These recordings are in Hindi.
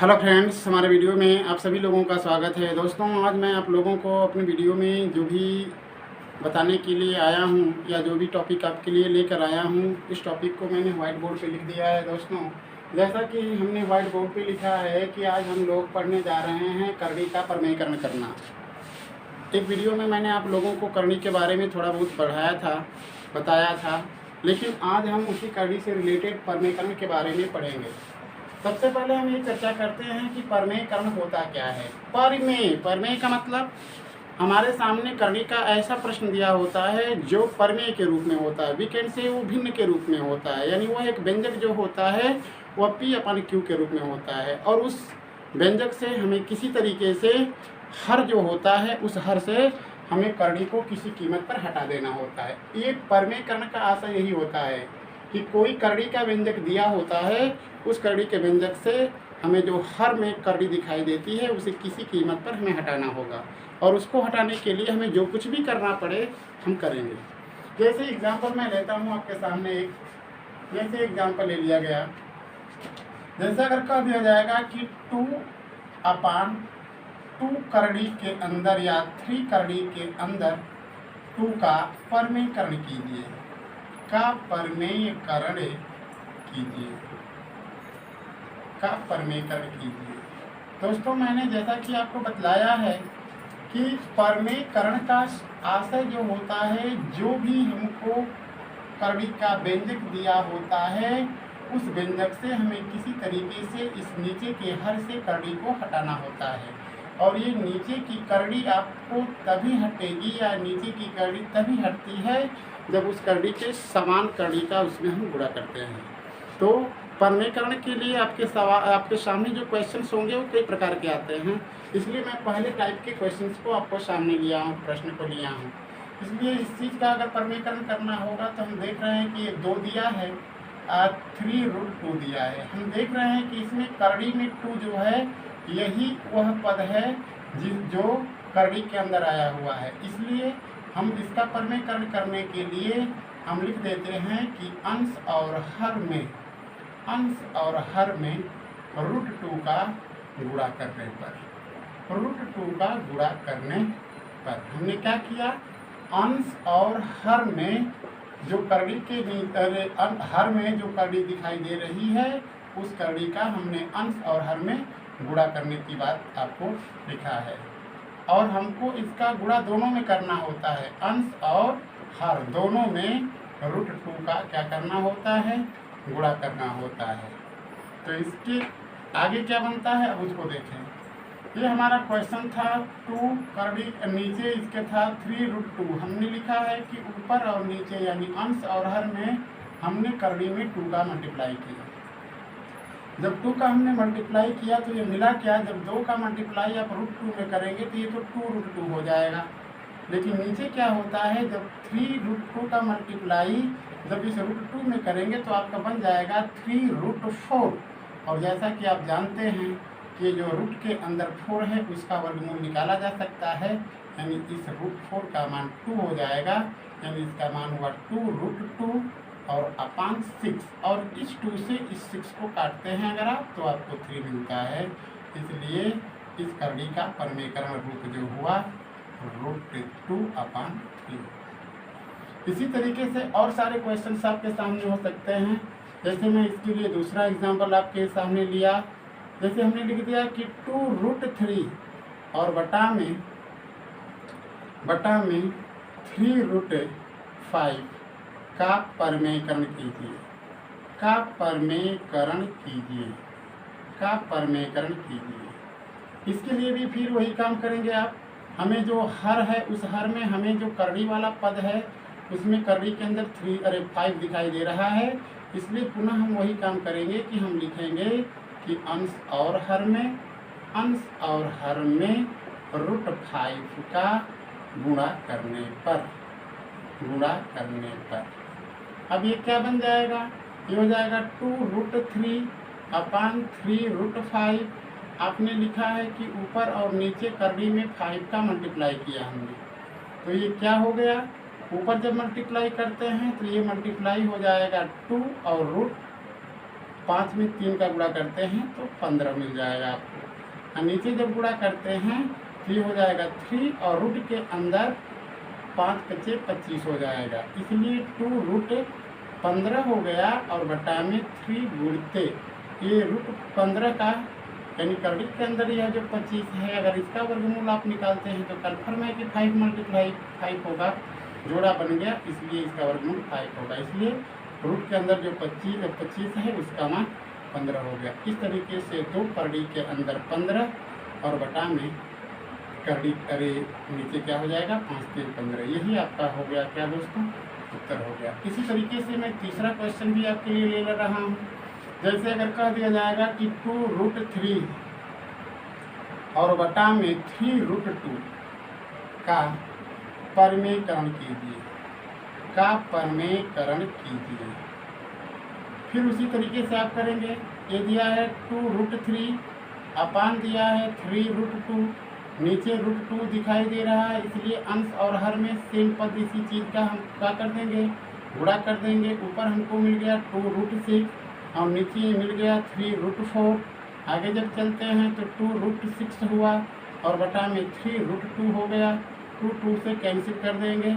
हेलो फ्रेंड्स, हमारे वीडियो में आप सभी लोगों का स्वागत है। दोस्तों, आज मैं आप लोगों को अपनी वीडियो में जो भी बताने के लिए आया हूं या जो भी टॉपिक आपके लिए लेकर आया हूं, इस टॉपिक को मैंने वाइट बोर्ड पे लिख दिया है। दोस्तों, जैसा कि हमने वाइट बोर्ड पे लिखा है कि आज हम लोग पढ़ने जा रहे हैं करड़ी का प्रमेयकरण करना। एक वीडियो में मैंने आप लोगों को करड़ी के बारे में थोड़ा बहुत पढ़ाया था, बताया था, लेकिन आज हम उसी करड़ी से रिलेटेड प्रमेयकरण के बारे में पढ़ेंगे। सबसे पहले हम ये चर्चा करते हैं कि प्रमेयकरण होता क्या है। प्रमेय का मतलब हमारे सामने करड़ी का ऐसा प्रश्न दिया होता है जो प्रमेय के रूप में होता है। वी कैन से वो भिन्न के रूप में होता है, यानी वह एक व्यंजक जो होता है वह P/Q के रूप में होता है, और उस व्यंजक से हमें किसी तरीके से हर जो होता है उस हर से हमें करड़ी को किसी कीमत पर हटा देना होता है। ये प्रमेयकरण का आशय यही होता है कि कोई करड़ी का व्यंजक दिया होता है, उस करड़ी के व्यंजक से हमें जो हर में करड़ी दिखाई देती है उसे किसी कीमत पर हमें हटाना होगा, और उसको हटाने के लिए हमें जो कुछ भी करना पड़े हम करेंगे। जैसे एग्जांपल मैं लेता हूँ आपके सामने, जैसे एग्जांपल ले लिया गया, जैसे अगर कह दिया जाएगा कि 2/2 करड़ी के अंदर या 3 करड़ी के अंदर 2 का प्रमेयकरण कीजिए, का प्रमेयकरण कीजिए। दोस्तों, मैंने जैसा कि आपको बतलाया है कि प्रमेयकरण का आशय जो होता है, जो भी हमको करड़ी का व्यंजक दिया होता है उस व्यंजक से हमें किसी तरीके से इस नीचे के हर से करड़ी को हटाना होता है। और ये नीचे की करड़ी आपको तभी हटेगी या नीचे की करड़ी तभी हटती है जब उस करड़ी के समान करड़ी का उसमें हम गुणा करते हैं। तो प्रमेयकरण के लिए आपके सामने जो क्वेश्चंस होंगे वो कई प्रकार के आते हैं, इसलिए मैं पहले टाइप के क्वेश्चंस को आपको सामने लिया हूँ, प्रश्न को लिया हूँ। इसलिए इस चीज़ का अगर प्रमेयकरण करना होगा तो हम देख रहे हैं कि ये 2 दिया है, 3√2 दिया है। हम देख रहे हैं कि इसमें करड़ी में 2 जो है यही वह पद है जो करड़ी के अंदर आया हुआ है। इसलिए हम इसका प्रमेयकरण करने के लिए हम लिख देते हैं कि अंश और हर में √2 का गुणा करने पर हमने क्या किया, अंश और हर में जो करड़ी के हर में जो करड़ी दिखाई दे रही है उस करड़ी का हमने अंश और हर में गुणा करने की बात आपको लिखा है। और हमको इसका गुणा दोनों में करना होता है, अंश और हर दोनों में √2 का क्या करना होता है, गुणा करना होता है। तो इसके आगे क्या बनता है अब उसको देखें। ये हमारा क्वेश्चन था 2 करड़ी, नीचे इसके था 3√2। हमने लिखा है कि ऊपर और नीचे यानी अंश और हर में हमने करड़ी में 2 का मल्टीप्लाई किया। जब 2 का हमने मल्टीप्लाई किया तो ये मिला क्या, जब 2 का मल्टीप्लाई आप √2 में करेंगे तो ये तो 2√2 हो जाएगा। लेकिन नीचे क्या होता है, जब 3√2 का मल्टीप्लाई जब इस √2 में करेंगे तो आपका बन जाएगा 3√4। और जैसा कि आप जानते हैं कि जो रूट के अंदर 4 है उसका वर्गमूल निकाला जा सकता है, यानी इस √4 का मान 2 हो जाएगा, यानी इसका मान हुआ 2√2 और अपान 6। और इस 2 से इस 6 को काटते हैं अगर आप तो आपको 3 मिलता है। इसलिए इस करड़ी का प्रमेयकरण रूप जो हुआ √2/3। इसी तरीके से और सारे क्वेश्चंस आपके सामने हो सकते हैं। जैसे मैं इसके लिए दूसरा एग्जांपल आपके सामने लिया, जैसे हमने लिख दिया कि 2√3 और बटा में 3√5 का प्रमेयकरण कीजिए। इसके लिए भी फिर वही काम करेंगे आप। हमें जो हर है उस हर में हमें जो करड़ी वाला पद है उसमें करड़ी के अंदर 5 दिखाई दे रहा है, इसलिए पुनः हम वही काम करेंगे कि हम लिखेंगे कि अंश और हर में √5 का गुणा करने पर अब ये क्या बन जाएगा, ये हो जाएगा 2√3/3√5। आपने लिखा है कि ऊपर और नीचे करड़ी में 5 का मल्टीप्लाई किया हमने, तो ये क्या हो गया, ऊपर जब मल्टीप्लाई करते हैं तो ये मल्टीप्लाई हो जाएगा 2 और 5 में 3 का गुणा करते हैं तो 15 मिल जाएगा आपको। और नीचे जब गुणा करते हैं तो ये हो जाएगा 3 और रूट के अंदर 5 × 25 हो जाएगा, इसलिए 2 रूट 15 हो गया और बटा में 3 गुणते ये रूट 15 का यानी करड़ी के अंदर यह जो 25 है, अगर इसका वर्गमूल आप निकालते हैं तो कन्फर्म है कि 5 × 5 होगा, जोड़ा बन गया, इसलिए इसका वर्गमूल 5 होगा। इसलिए रूट के अंदर जो 25 है उसका मान 15 हो गया। इस तरीके से 2 करड़ी के अंदर 15 और बटा में करड़ी अरे नीचे क्या हो जाएगा 5 × 3 = 15। यही आपका हो गया क्या दोस्तों, उत्तर हो गया। इसी तरीके से मैं तीसरा क्वेश्चन भी आपके लिए ले रहा हूँ। जैसे अगर कह दिया जाएगा कि 2√3 और बटा में 3√2 का परमेकरण कीजिए, फिर उसी तरीके से आप करेंगे। ये दिया है 2√3 अपान दिया है 3√2, नीचे √2 दिखाई दे रहा है, इसलिए अंश और हर में सेम पद इसी चीज़ का हम क्या कर देंगे, गुणा कर देंगे। ऊपर हमको मिल गया 2√6 और नीचे मिल गया 3√4। आगे जब चलते हैं तो 2√6 हुआ और बटा में 3√2 हो गया, 2 से कैंसिल कर देंगे,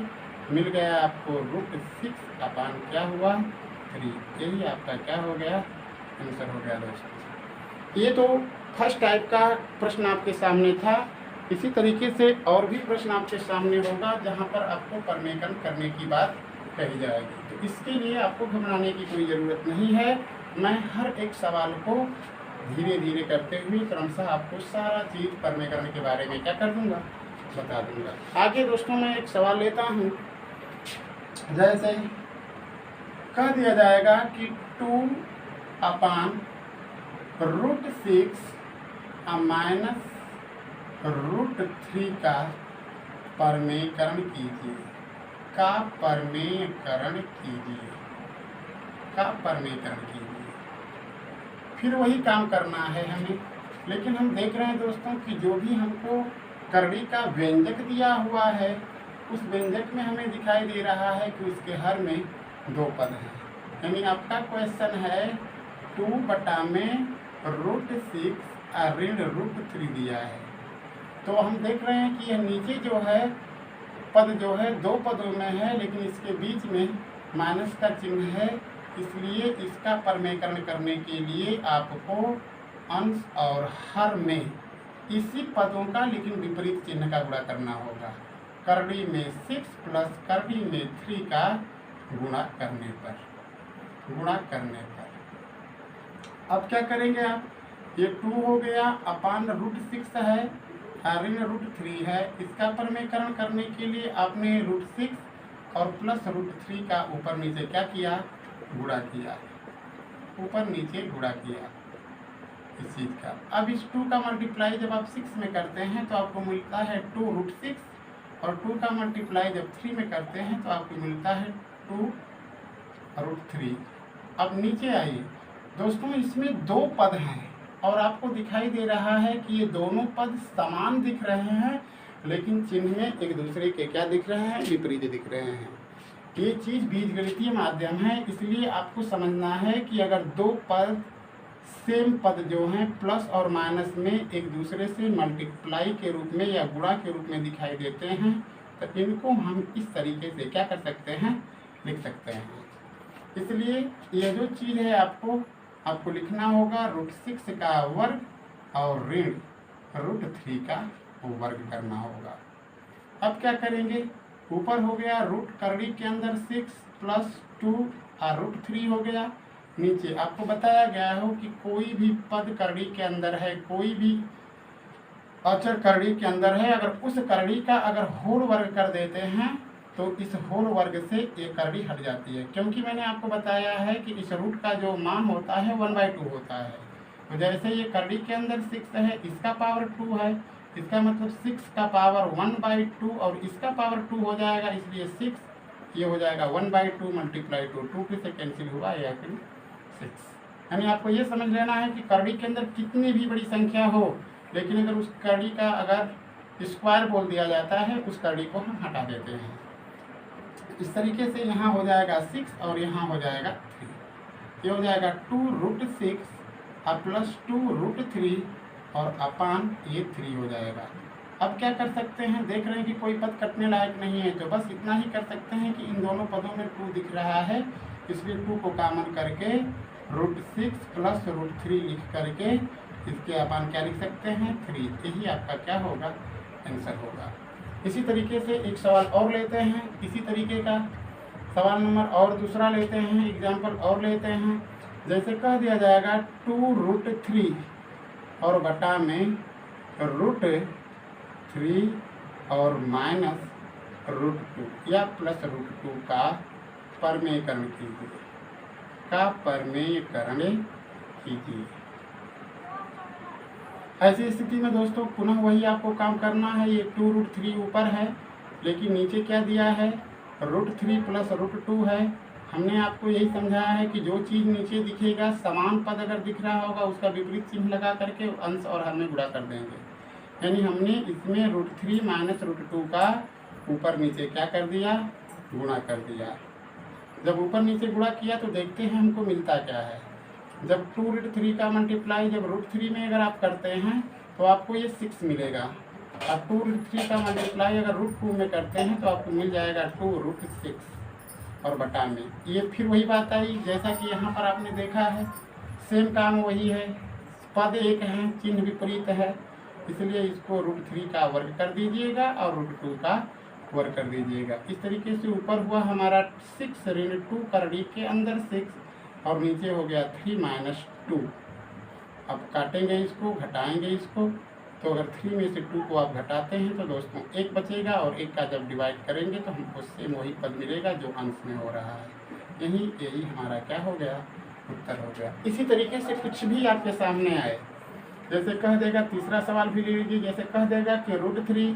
मिल गया आपको √6 अपान क्या हुआ 3। यही आपका क्या हो गया, आंसर हो गया दोस्तों। ये तो फर्स्ट टाइप का प्रश्न आपके सामने था। इसी तरीके से और भी प्रश्न आपके सामने होगा जहाँ पर आपको परमेकरण करने की बात कही जाएगी। तो इसके लिए आपको घबराने की कोई ज़रूरत नहीं है। मैं हर एक सवाल को धीरे धीरे करते हुए क्रमशः आपको सारा चीज़ परमेकरण के बारे में क्या कर दूंगा, बता दूंगा। आगे दोस्तों मैं एक सवाल लेता हूँ। जैसे कह दिया जाएगा कि 2/√6 -√3 का परमेकरण कीजिए, फिर वही काम करना है हमें। लेकिन हम देख रहे हैं दोस्तों कि जो भी हमको करड़ी का व्यंजक दिया हुआ है उस व्यंजक में हमें दिखाई दे रहा है कि उसके हर में 2 पद हैं। यानी आपका क्वेश्चन है 2/√6 ऋण √3 दिया है। तो हम देख रहे हैं कि यह नीचे जो है पद जो है 2 पदों में है, लेकिन इसके बीच में माइनस का चिन्ह है, इसलिए इसका परमेकरण करने के लिए आपको अंश और हर में इसी पदों का लेकिन विपरीत चिन्ह का गुणा करना होगा। करड़ी में 6 प्लस करड़ी में 3 का गुणा करने पर अब क्या करेंगे आप, ये 2 हो गया अपान √6 है, ऋण √3 है। इसका परमेकरण करने के लिए आपने √6 और प्लस √3 का ऊपर नीचे क्या किया, गुणा किया, ऊपर नीचे गुणा किया इस चीज़ का। अब इस 2 का मल्टीप्लाई जब आप 6 में करते हैं तो आपको मिलता है 2√6 और 2 का मल्टीप्लाई जब 3 में करते हैं तो आपको मिलता है 2√3। अब नीचे आइए दोस्तों, इसमें 2 पद हैं और आपको दिखाई दे रहा है कि ये दोनों पद समान दिख रहे हैं, लेकिन चिन्ह में एक दूसरे के क्या दिख रहे हैं, विपरीत दिख रहे हैं। ये चीज़ बीजगणितीय माध्यम है, इसलिए आपको समझना है कि अगर 2 पद सेम पद जो हैं प्लस और माइनस में एक दूसरे से मल्टीप्लाई के रूप में या गुणा के रूप में दिखाई देते हैं तो इनको हम इस तरीके से क्या कर सकते हैं, लिख सकते हैं। इसलिए यह जो चीज़ है आपको लिखना होगा √6 का वर्ग और ऋण √3 का वर्ग करना होगा। अब क्या करेंगे, ऊपर हो गया रूट करड़ी के अंदर 6 प्लस 2 और √3 हो गया। नीचे आपको बताया गया हो कि कोई भी पद करड़ी के अंदर है, कोई भी अचर करड़ी के अंदर है, अगर उस करड़ी का अगर होल वर्ग कर देते हैं तो इस होल वर्ग से ये करड़ी हट जाती है, क्योंकि मैंने आपको बताया है कि इस रूट का जो मान होता है 1/2 होता है। तो जैसे ये करड़ी के अंदर 6 है, इसका पावर 2 है, इसका मतलब 6 का पावर 1/2 और इसका पावर 2 हो जाएगा, इसलिए 6 ये हो जाएगा 1/2 मल्टीप्लाई 2 से कैंसिल हुआ या फिर 6। यानी आपको ये समझ लेना है कि करड़ी के अंदर कितनी भी बड़ी संख्या हो, लेकिन अगर उस करड़ी का अगर स्क्वायर बोल दिया जाता है उस करड़ी को हम हटा देते हैं। इस तरीके से यहाँ हो जाएगा 6 और यहाँ हो जाएगा 3। ये हो जाएगा 2√6 और प्लस 2√3 और अपान ये 3 हो जाएगा। अब क्या कर सकते हैं, देख रहे हैं कि कोई पद कटने लायक नहीं है, तो बस इतना ही कर सकते हैं कि इन दोनों पदों में 2 दिख रहा है, इसलिए 2 को कॉमन करके √6 प्लस √3 लिख करके इसके अपान क्या लिख सकते हैं 3। यही आपका क्या होगा, आंसर होगा। इसी तरीके से एक सवाल और लेते हैं, इसी तरीके का सवाल नंबर और दूसरा लेते हैं, एग्जाम्पल और लेते हैं। जैसे कह दिया जाएगा 2√3 और बटा में √3 और माइनस √2 या प्लस √2 का परमेयकरण कीजिए, ऐसी स्थिति में दोस्तों पुनः वही आपको काम करना है। ये 2√3 ऊपर है, लेकिन नीचे क्या दिया है, √3 प्लस √2 है। हमने आपको यही समझाया है कि जो चीज़ नीचे दिखेगा, समान पद अगर दिख रहा होगा उसका विपरीत चिन्ह लगा करके अंश और हर में गुणा कर देंगे। यानी हमने इसमें √3 माइनस √2 का ऊपर नीचे क्या कर दिया, गुणा कर दिया। जब ऊपर नीचे गुणा किया तो देखते हैं हमको मिलता क्या है। जब 2√3 का मल्टीप्लाई जब √3 में अगर आप करते हैं तो आपको ये 6 मिलेगा, और 2√3 का मल्टीप्लाई अगर √2 में करते हैं तो आपको मिल जाएगा 2√6 और बटा में ये फिर वही बात आई, जैसा कि यहाँ पर आपने देखा है, सेम काम वही है, पद एक हैं, चिन्ह विपरीत है, इसलिए इसको √3 का वर्ग कर दीजिएगा और √2 का वर्ग कर दीजिएगा। इस तरीके से ऊपर हुआ हमारा 6 ऋण 2 करड़ी के अंदर 6 और नीचे हो गया 3 माइनस 2। अब काटेंगे इसको, घटाएंगे इसको, तो अगर 3 में से 2 को आप घटाते हैं तो दोस्तों 1 बचेगा और 1 का जब डिवाइड करेंगे तो हमको सेम वही पद मिलेगा जो अंश में हो रहा है। यही हमारा क्या हो गया, उत्तर हो गया। इसी तरीके से कुछ भी आपके सामने आए, जैसे कह देगा, तीसरा सवाल भी ले लीजिए, जैसे कह देगा कि √3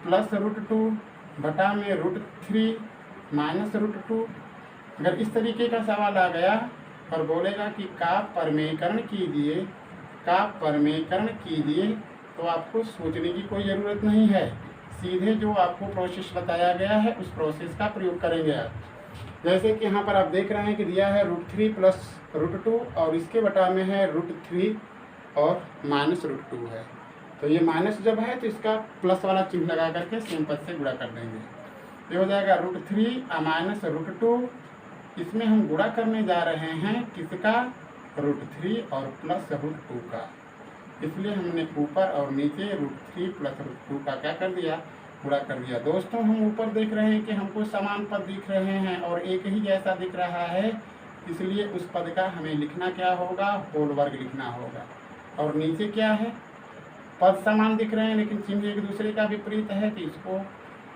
प्लस √2 बटा में √3 माइनस √2। अगर इस तरीके का सवाल आ गया और बोलेगा कि का परमेयकरण कीजिए, तो आपको सोचने की कोई ज़रूरत नहीं है, सीधे जो आपको प्रोसेस बताया गया है उस प्रोसेस का प्रयोग करेंगे आप। जैसे कि यहाँ पर आप देख रहे हैं कि दिया है √3 प्लस √2 और इसके बटा में है √3 और माइनस √2 है, तो ये माइनस जब है तो इसका प्लस वाला चिन्ह लगा करके सेम पद से गुणा कर देंगे। ये हो जाएगा √3 माइनस √2, इसमें हम गुणा करने जा रहे हैं किसका, √3 और प्लस √2 का, इसलिए हमने ऊपर और नीचे √3 प्लस √2 का क्या कर दिया, गुणा कर दिया। दोस्तों हम ऊपर देख रहे हैं कि हमको समान पद दिख रहे हैं और एक ही जैसा दिख रहा है, इसलिए उस पद का हमें लिखना क्या होगा, होल वर्ग लिखना होगा। और नीचे क्या है, पद समान दिख रहे हैं लेकिन चिन्ह एक दूसरे का विपरीत है, तो इसको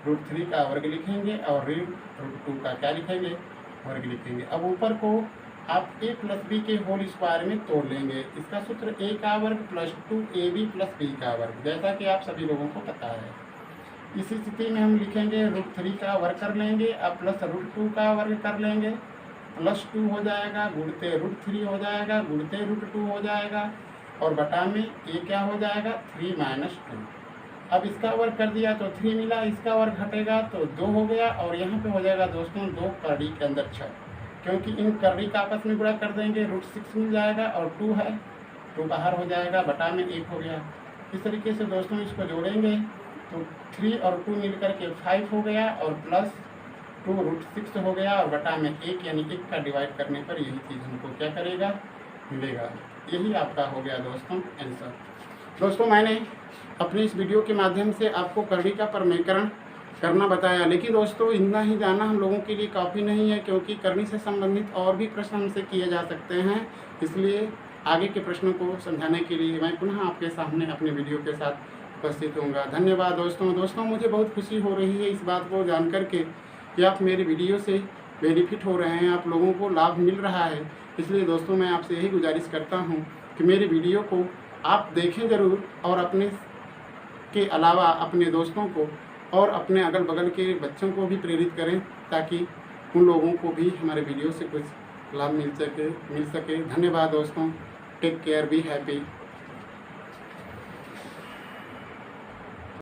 √3 का वर्ग लिखेंगे और ऋण √2 का क्या लिखेंगे, वर्ग लिखेंगे। अब ऊपर को आप a प्लस बी के होल स्क्वायर में तोड़ लेंगे। इसका सूत्र a का वर्ग प्लस 2ab प्लस b का वर्ग, जैसा कि आप सभी लोगों को पता है। इसी स्थिति में हम लिखेंगे √3 का वर्ग कर लेंगे, अब प्लस √2 का वर्ग कर लेंगे, प्लस 2 हो जाएगा, गुणते √3 हो जाएगा, गुणते √2 हो जाएगा और बटा में a क्या हो जाएगा, 3 माइनस 2। अब इसका वर्ग कर दिया तो 3 मिला, इसका वर्ग घटेगा तो 2 हो गया और यहाँ पे हो जाएगा दोस्तों 2 करड़ी के अंदर 6, क्योंकि इन करड़ी का आपस में गुणा कर देंगे, √6 मिल जाएगा और 2 है, 2 बाहर हो जाएगा, बटा में 1 हो गया। इस तरीके से दोस्तों इसको जोड़ेंगे तो 3 और 2 मिल करके 5 हो गया और प्लस 2 √6 हो गया और बटा में 1, यानी 1 का डिवाइड करने पर यही चीज़ हमको क्या करेगा, मिलेगा। यही आपका हो गया दोस्तों आंसर। दोस्तों मैंने अपने इस वीडियो के माध्यम से आपको करड़ी का परमेयकरण करना बताया, लेकिन दोस्तों इतना ही जानना हम लोगों के लिए काफ़ी नहीं है, क्योंकि करनी से संबंधित और भी प्रश्न हमसे किए जा सकते हैं। इसलिए आगे के प्रश्नों को समझाने के लिए मैं पुनः आपके सामने अपने वीडियो के साथ उपस्थित होऊंगा। धन्यवाद दोस्तों मुझे बहुत खुशी हो रही है इस बात को जान करके कि आप मेरी वीडियो से बेनिफिट हो रहे हैं, आप लोगों को लाभ मिल रहा है। इसलिए दोस्तों मैं आपसे यही गुजारिश करता हूँ कि मेरी वीडियो को आप देखें ज़रूर और अपने के अलावा अपने दोस्तों को और अपने अगल बगल के बच्चों को भी प्रेरित करें, ताकि उन लोगों को भी हमारे वीडियो से कुछ लाभ मिल सके। धन्यवाद दोस्तों, टेक केयर, बी हैप्पी।